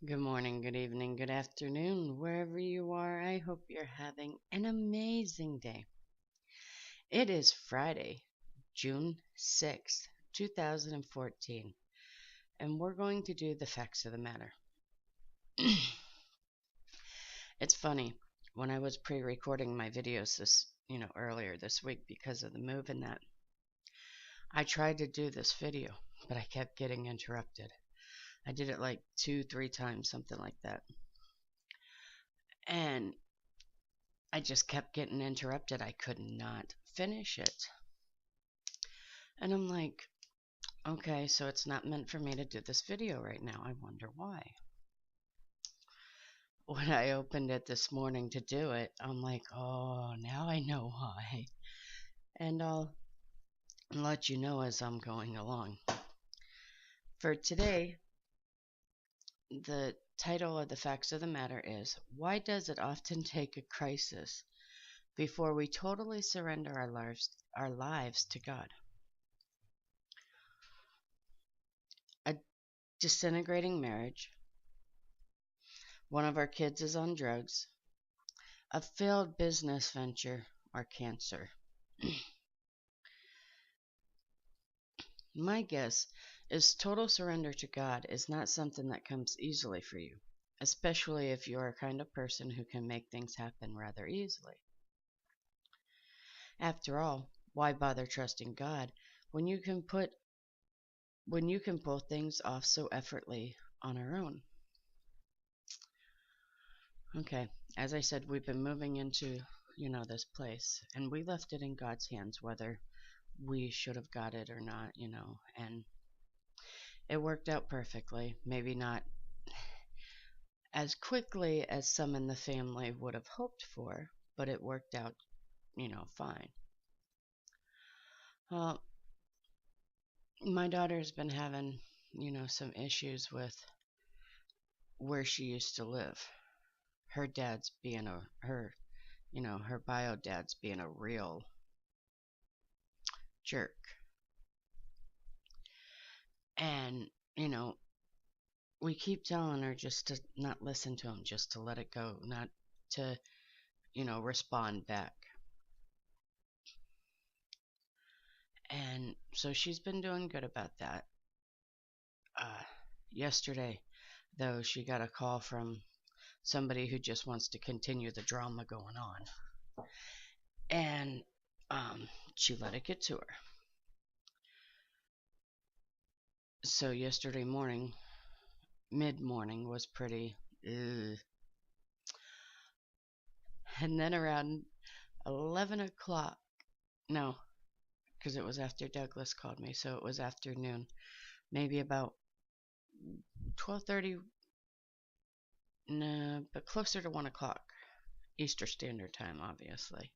Good morning, good evening, good afternoon, wherever you are. I hope you're having an amazing day. It is Friday, June 6th, 2014, and we're going to do the facts of the matter. It's funny, when I was pre-recording my videos earlier this week because of the move and that, I tried to do this video, but I kept getting interrupted. I did it like 2, 3 times, something like that. And I just kept getting interrupted. I could not finish it. And I'm like, okay, so it's not meant for me to do this video right now. I wonder why. When I opened it this morning to do it, I'm like, oh, now I know why. And I'll let you know as I'm going along. For today, the title of the facts of the matter is, why does it often take a crisis before we totally surrender our lives to God? A disintegrating marriage, one of our kids is on drugs, a failed business venture, or cancer. My guess is total surrender to God is not something that comes easily for you, especially if you're a kind of person who can make things happen rather easily. After all, why bother trusting God when you can pull things off so effortlessly on our own? Okay, as I said, we've been moving into, this place, and we left it in God's hands whether we should have got it or not, and it worked out perfectly. Maybe not as quickly as some in the family would have hoped for, but it worked out, fine. Uh, my daughter's been having, some issues with where she used to live. Her dad's being her bio dad's being a real jerk. And, we keep telling her just to not listen to him, just to let it go, not to, respond back. And so she's been doing good about that. Yesterday, though, she got a call from somebody who just wants to continue the drama going on. And she let it get to her. So yesterday morning, mid-morning, was pretty ugh. And then around 11 o'clock, no, because it was after Douglas called me, so it was afternoon, maybe about 12:30, no, but closer to 1 o'clock, Eastern Standard Time, obviously.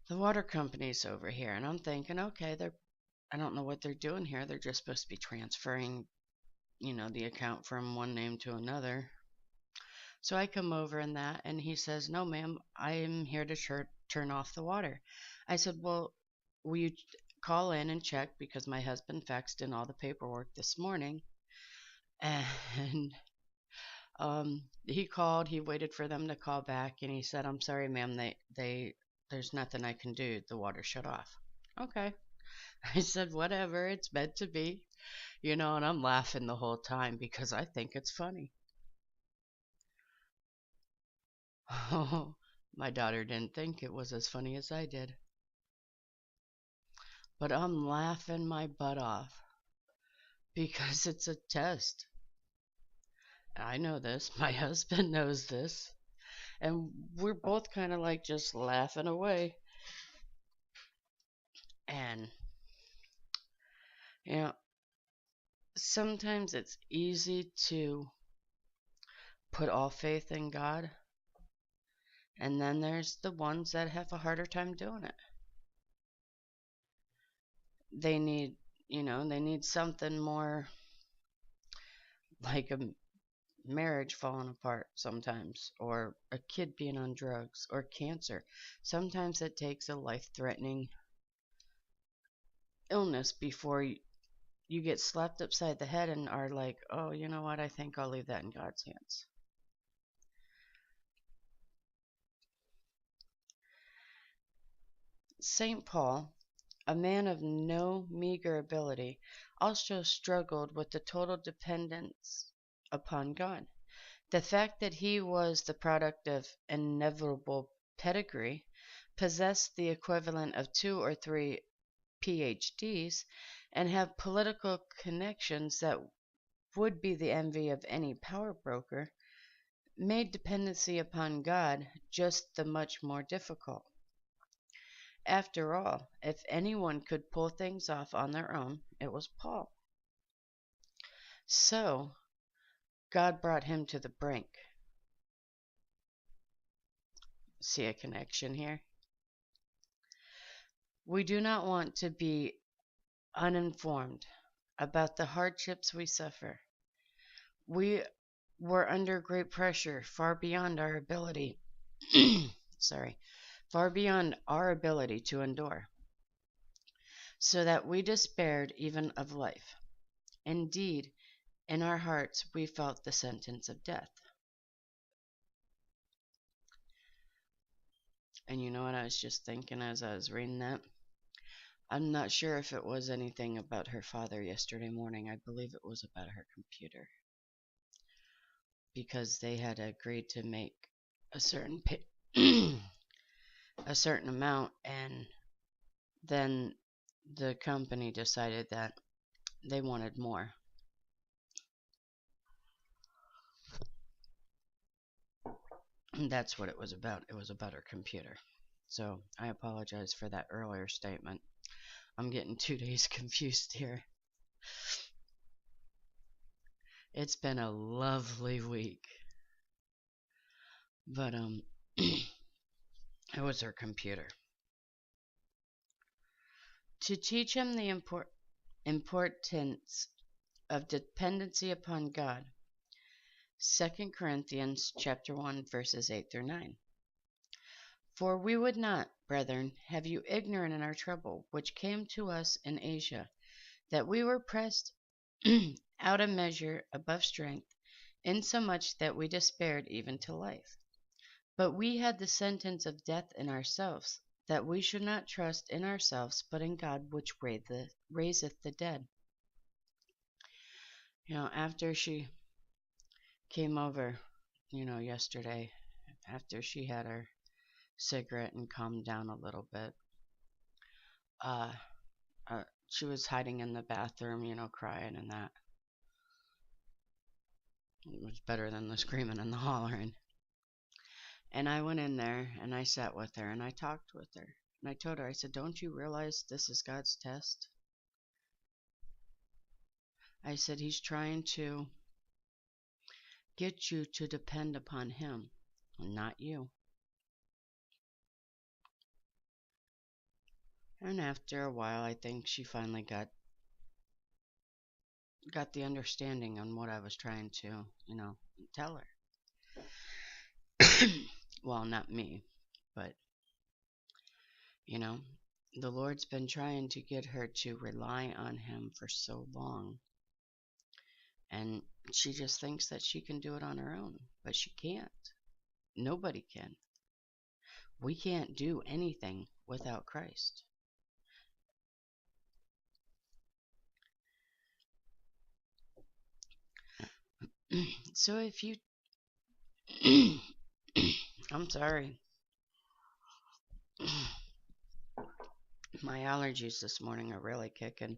The water company's over here, and I'm thinking, okay, I don't know what they're doing here. They're just supposed to be transferring, the account from one name to another. So I come over in that, and he says, no, ma'am, I am here to turn off the water. I said, well, will you call in and check, because my husband faxed in all the paperwork this morning. And he called, he waited for them to call back, and he said, I'm sorry, ma'am, there's nothing I can do. The water shut off. Okay. I said, whatever, it's meant to be, and I'm laughing the whole time because I think it's funny. Oh, my daughter didn't think it was as funny as I did. But I'm laughing my butt off because it's a test. I know this. My husband knows this. And we're both kind of like just laughing away. And, sometimes it's easy to put all faith in God. And then there's the ones that have a harder time doing it. They need something more, like a marriage falling apart sometimes, or a kid being on drugs, or cancer. Sometimes it takes a life-threatening illness before you get slapped upside the head and are like, oh, you know what? I think I'll leave that in God's hands. St. Paul, a man of no meager ability, also struggled with the total dependence upon God. The fact that he was the product of inevitable pedigree, possessed the equivalent of 2 or 3 PhDs, and have political connections that would be the envy of any power broker, made dependency upon God just the much more difficult. After all, if anyone could pull things off on their own, it was Paul. So, God brought him to the brink. See a connection here? We do not want to be uninformed about the hardships we suffer. We were under great pressure, far beyond our ability. Far beyond our ability to endure, so that we despaired even of life. Indeed, in our hearts we felt the sentence of death. And you know what I was just thinking as I was reading that? I'm not sure if it was anything about her father yesterday morning. I believe it was about her computer. Because they had agreed to make a certain a certain amount, and then the company decided that they wanted more. And that's what it was about. It was about her computer. So I apologize for that earlier statement. I'm getting 2 days confused here. It's been a lovely week. But it was her computer. To teach him the importance of dependency upon God. 2 Corinthians chapter 1 verses 8 through 9. For we would not, brethren, have you ignorant in our trouble, which came to us in Asia, that we were pressed out of measure above strength, insomuch that we despaired even to life. But we had the sentence of death in ourselves, that we should not trust in ourselves, but in God which raiseth the dead. After she came over, yesterday, after she had her cigarette and calmed down a little bit, she was hiding in the bathroom, crying and that. It was better than the screaming and the hollering. And I went in there and I sat with her and I talked with her. And I told her, I said, don't you realize this is God's test? I said, he's trying to get you to depend upon him, and not you. And after a while, I think she finally got the understanding on what I was trying to, tell her. Well, not me, but, the Lord's been trying to get her to rely on him for so long. And she just thinks that she can do it on her own, but she can't. Nobody can. We can't do anything without Christ. So if you... I'm sorry. My allergies this morning are really kicking.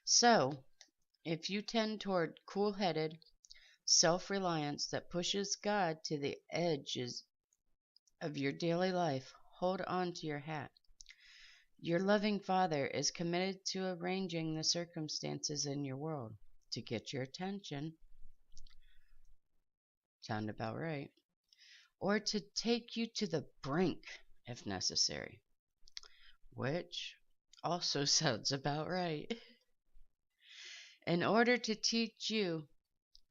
So, if you tend toward cool-headed self-reliance that pushes God to the edges of your daily life, hold on to your hat. Your loving Father is committed to arranging the circumstances in your world to get your attention. Sound about right. Or to take you to the brink if necessary, which also sounds about right. In order to teach you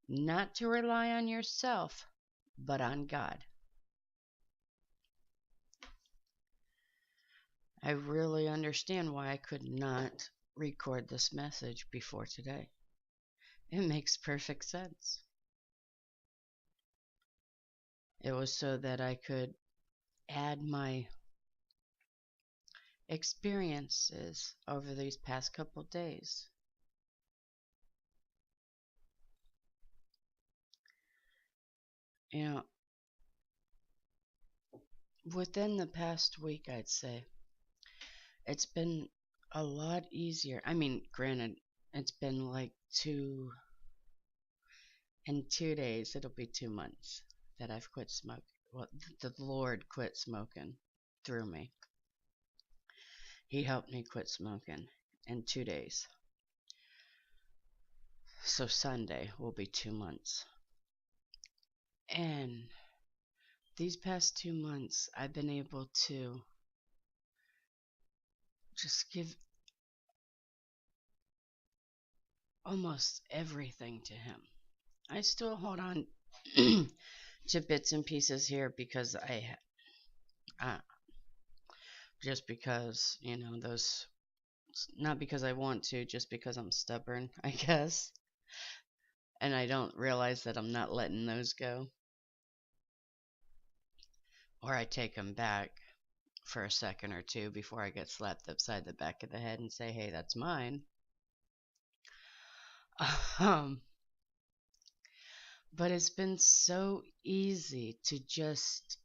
not to rely on yourself, but on God. I really understand why I could not record this message before today. It makes perfect sense. It was so that I could add my experiences over these past couple days. You know, within the past week, I'd say it's been a lot easier. I mean, granted, it's been like in 2 days, it'll be 2 months that I've quit smoking. Well, the Lord quit smoking through me. He helped me quit smoking in 2 days. So Sunday will be 2 months. And these past 2 months, I've been able to just give almost everything to him. I still hold on to bits and pieces here because uh, just because, those, not because I want to, just because I'm stubborn, I guess. And I don't realize that I'm not letting those go. Or I take them back for a second or two before I get slapped upside the back of the head and say, hey, that's mine. Um, but it's been so easy to just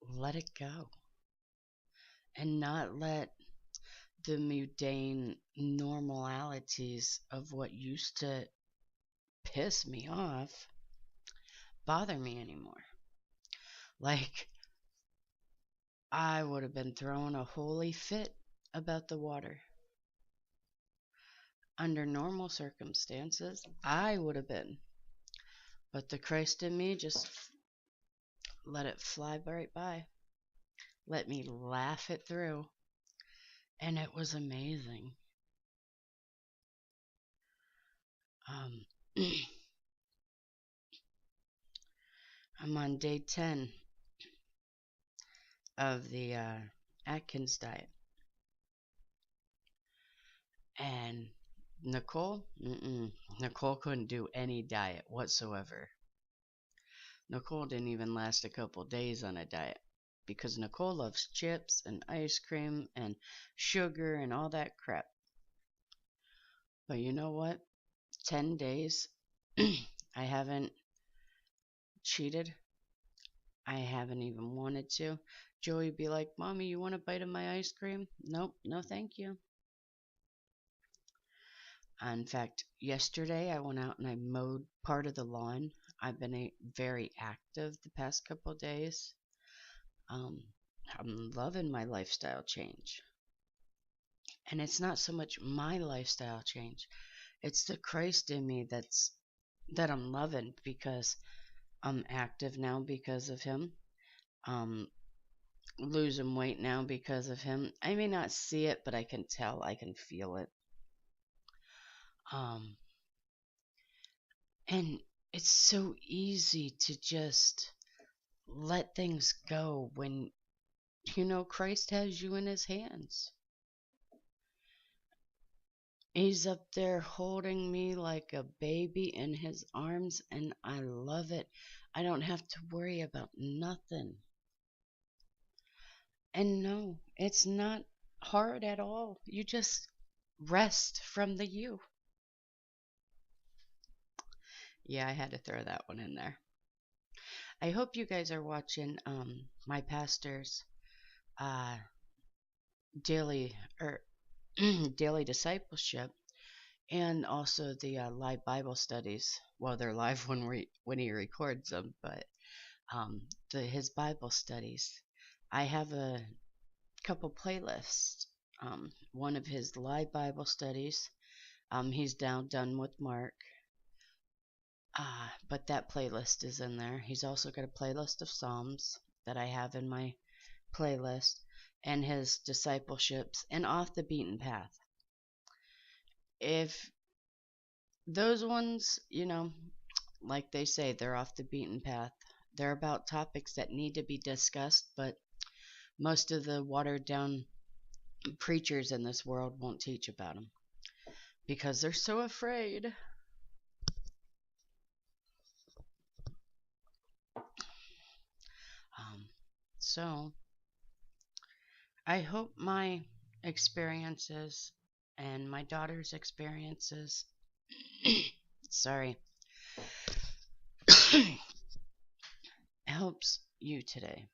let it go and not let the mundane normalities of what used to piss me off bother me anymore. Like, I would have been throwing a holy fit about the water. Under normal circumstances, I would have been. But the Christ in me just let it fly right by. Let me laugh it through. And it was amazing. Um, I'm on day 10 of the Atkins diet. And Nicole, Nicole couldn't do any diet whatsoever. Nicole didn't even last a couple days on a diet because Nicole loves chips and ice cream and sugar and all that crap. But you know what? 10 days, I haven't cheated. I haven't even wanted to. Joey be like, Mommy, you want a bite of my ice cream? Nope, no thank you. In fact, yesterday I went out and I mowed part of the lawn. I've been very active the past couple days. Um, I'm loving my lifestyle change. And it's not so much my lifestyle change. It's the Christ in me that I'm loving because I'm active now because of him. Losing weight now because of him. I may not see it, but I can tell, I can feel it. Um, and it's so easy to just let things go when Christ has you in his hands. He's up there holding me like a baby in his arms, and I love it. I don't have to worry about nothing. And no, it's not hard at all. You just rest from the you. Yeah, I had to throw that one in there. I hope you guys are watching my pastor's uh daily or daily discipleship and also the live Bible studies. Well, they're live when he records them, but his Bible studies. I have a couple playlists. One of his live Bible studies. He's now done with Mark. But that playlist is in there. He's also got a playlist of Psalms that I have in my playlist and his discipleships and off the beaten path. If those ones, like they say, they're off the beaten path. They're about topics that need to be discussed, but Most of the watered down preachers in this world won't teach about them because they're so afraid. Um, so I hope my experiences and my daughter's experiences, sorry, helps you today.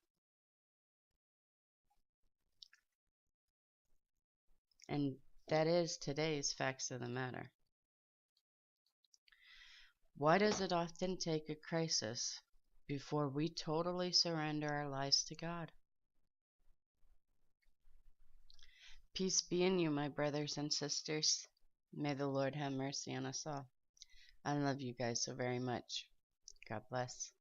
And that is today's facts of the matter. Why does it often take a crisis before we totally surrender our lives to God? Peace be in you, my brothers and sisters. May the Lord have mercy on us all. I love you guys so very much. God bless.